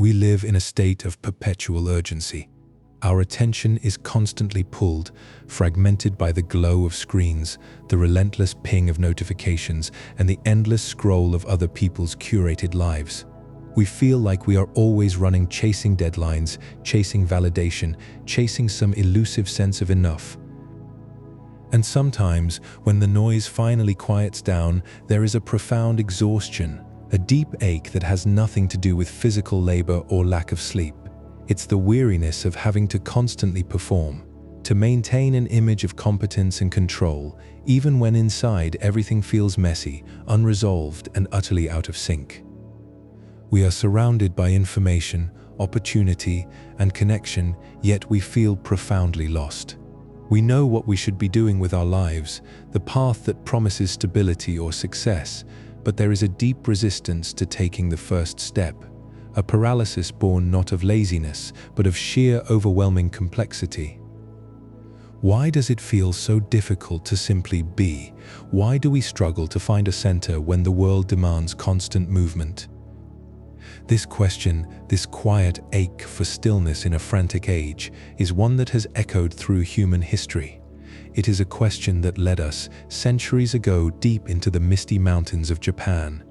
We live in a state of perpetual urgency. Our attention is constantly pulled, fragmented by the glow of screens, the relentless ping of notifications, and the endless scroll of other people's curated lives. We feel like we are always running, chasing deadlines, chasing validation, chasing some elusive sense of enough. And sometimes, when the noise finally quiets down, there is a profound exhaustion, a deep ache that has nothing to do with physical labor or lack of sleep. It's the weariness of having to constantly perform, to maintain an image of competence and control, even when inside everything feels messy, unresolved, and utterly out of sync. We are surrounded by information, opportunity, and connection, yet we feel profoundly lost. We know what we should be doing with our lives, the path that promises stability or success, but there is a deep resistance to taking the first step, a paralysis born not of laziness, but of sheer overwhelming complexity. Why does it feel so difficult to simply be? Why do we struggle to find a center when the world demands constant movement? This question, this quiet ache for stillness in a frantic age, is one that has echoed through human history. It is a question that led us, centuries ago, deep into the misty mountains of Japan.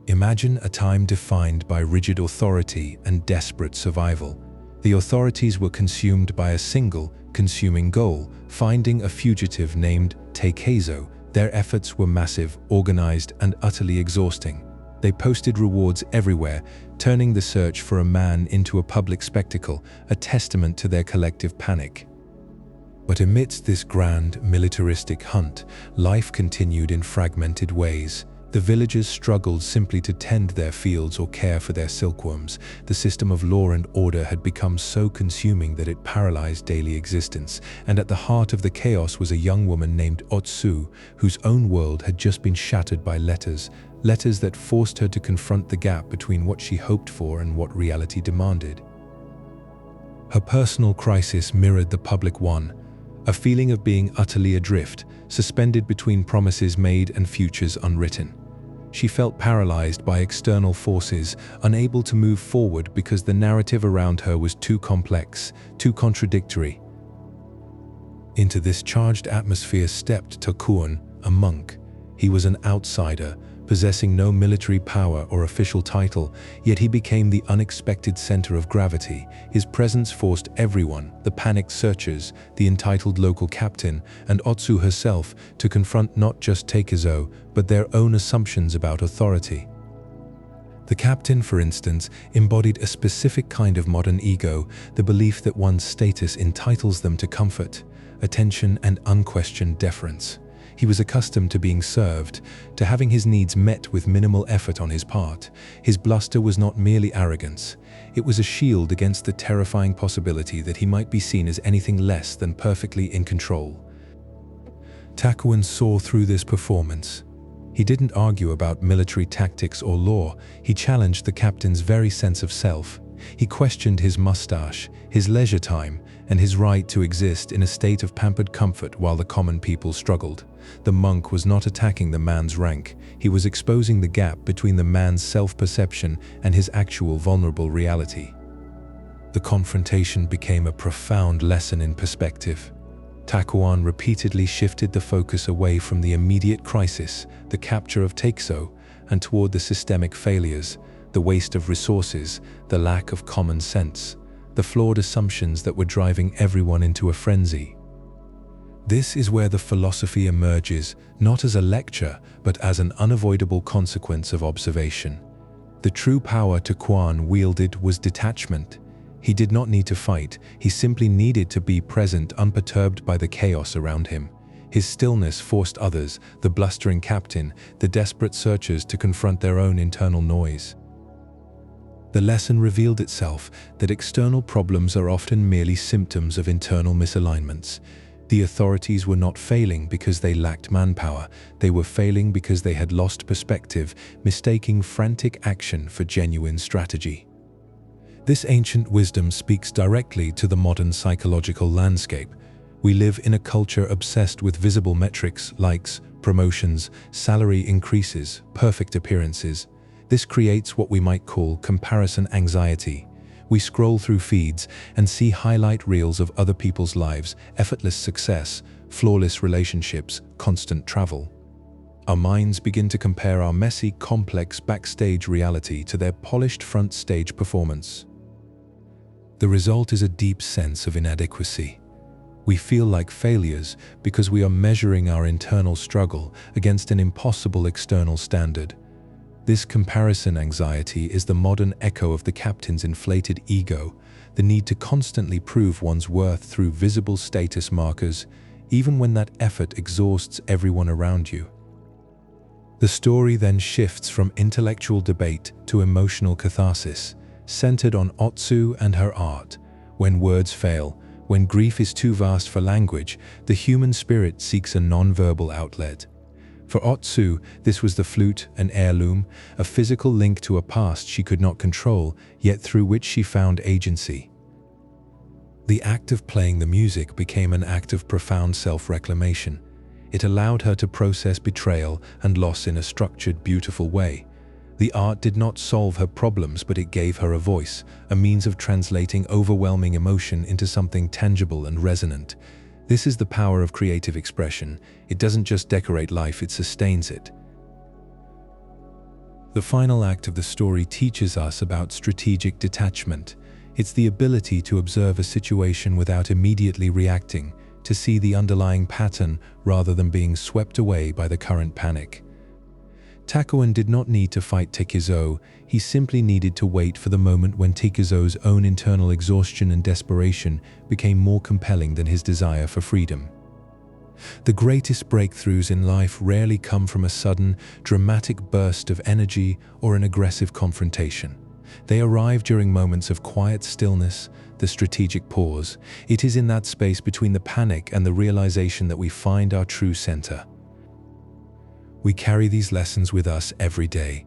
Imagine a time defined by rigid authority and desperate survival. The authorities were consumed by a single, consuming goal, finding a fugitive named Takezo. Their efforts were massive, organized, and utterly exhausting. They posted rewards everywhere, turning the search for a man into a public spectacle, a testament to their collective panic. But amidst this grand, militaristic hunt, life continued in fragmented ways. The villagers struggled simply to tend their fields or care for their silkworms. The system of law and order had become so consuming that it paralyzed daily existence. And at the heart of the chaos was a young woman named Otsu, whose own world had just been shattered by letters that forced her to confront the gap between what she hoped for and what reality demanded. Her personal crisis mirrored the public one, a feeling of being utterly adrift, suspended between promises made and futures unwritten. She felt paralyzed by external forces, unable to move forward because the narrative around her was too complex, too contradictory. Into this charged atmosphere stepped Takuan, a monk. He was an outsider, possessing no military power or official title, yet he became the unexpected center of gravity. His presence forced everyone, the panicked searchers, the entitled local captain, and Otsu herself, to confront not just Takezo, but their own assumptions about authority. The captain, for instance, embodied a specific kind of modern ego, the belief that one's status entitles them to comfort, attention, and unquestioned deference. He was accustomed to being served, to having his needs met with minimal effort on his part. His bluster was not merely arrogance. It was a shield against the terrifying possibility that he might be seen as anything less than perfectly in control. Takuan saw through this performance. He didn't argue about military tactics or law. He challenged the captain's very sense of self. He questioned his mustache, his leisure time, and his right to exist in a state of pampered comfort while the common people struggled. The monk was not attacking the man's rank. He was exposing the gap between the man's self-perception and his actual vulnerable reality. The confrontation became a profound lesson in perspective. Takuan repeatedly shifted the focus away from the immediate crisis, the capture of Takezo, and toward the systemic failures, the waste of resources, the lack of common sense, the flawed assumptions that were driving everyone into a frenzy. This is where the philosophy emerges, not as a lecture, but as an unavoidable consequence of observation. The true power Takuan wielded was detachment. He did not need to fight, he simply needed to be present, unperturbed by the chaos around him. His stillness forced others, the blustering captain, the desperate searchers, to confront their own internal noise. The lesson revealed itself that external problems are often merely symptoms of internal misalignments. The authorities were not failing because they lacked manpower. They were failing because they had lost perspective, mistaking frantic action for genuine strategy. This ancient wisdom speaks directly to the modern psychological landscape. We live in a culture obsessed with visible metrics, likes, promotions, salary increases, perfect appearances. This creates what we might call comparison anxiety. We scroll through feeds and see highlight reels of other people's lives, effortless success, flawless relationships, constant travel. Our minds begin to compare our messy, complex backstage reality to their polished front stage performance. The result is a deep sense of inadequacy. We feel like failures because we are measuring our internal struggle against an impossible external standard. This comparison anxiety is the modern echo of the captain's inflated ego, the need to constantly prove one's worth through visible status markers, even when that effort exhausts everyone around you. The story then shifts from intellectual debate to emotional catharsis, centered on Otsu and her art. When words fail, when grief is too vast for language, the human spirit seeks a non-verbal outlet. For Otsu, this was the flute, an heirloom, a physical link to a past she could not control, yet through which she found agency. The act of playing the music became an act of profound self-reclamation. It allowed her to process betrayal and loss in a structured, beautiful way. The art did not solve her problems, but it gave her a voice, a means of translating overwhelming emotion into something tangible and resonant. This is the power of creative expression. It doesn't just decorate life, it sustains it. The final act of the story teaches us about strategic detachment. It's the ability to observe a situation without immediately reacting, to see the underlying pattern rather than being swept away by the current panic. Takuan did not need to fight Takizo, he simply needed to wait for the moment when Takizo's own internal exhaustion and desperation became more compelling than his desire for freedom. The greatest breakthroughs in life rarely come from a sudden, dramatic burst of energy or an aggressive confrontation. They arrive during moments of quiet stillness, the strategic pause. It is in that space between the panic and the realization that we find our true center. We carry these lessons with us every day.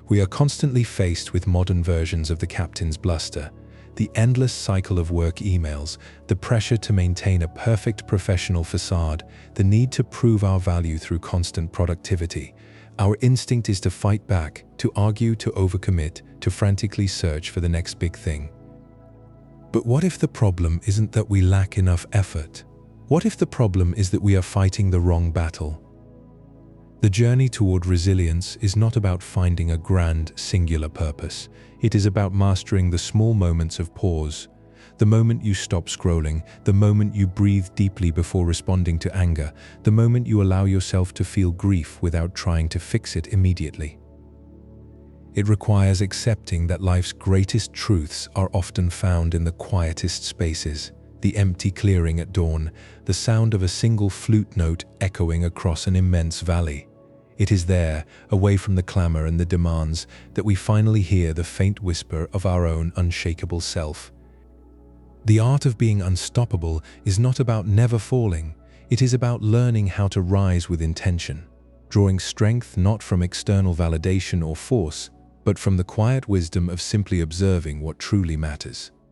We are constantly faced with modern versions of the captain's bluster, the endless cycle of work emails, the pressure to maintain a perfect professional facade, the need to prove our value through constant productivity. Our instinct is to fight back, to argue, to overcommit, to frantically search for the next big thing. But what if the problem isn't that we lack enough effort? What if the problem is that we are fighting the wrong battle? The journey toward resilience is not about finding a grand, singular purpose. It is about mastering the small moments of pause. The moment you stop scrolling, the moment you breathe deeply before responding to anger, the moment you allow yourself to feel grief without trying to fix it immediately. It requires accepting that life's greatest truths are often found in the quietest spaces. The empty clearing at dawn, the sound of a single flute note echoing across an immense valley. It is there, away from the clamor and the demands, that we finally hear the faint whisper of our own unshakable self. The art of being unstoppable is not about never falling. It is about learning how to rise with intention, drawing strength not from external validation or force, but from the quiet wisdom of simply observing what truly matters.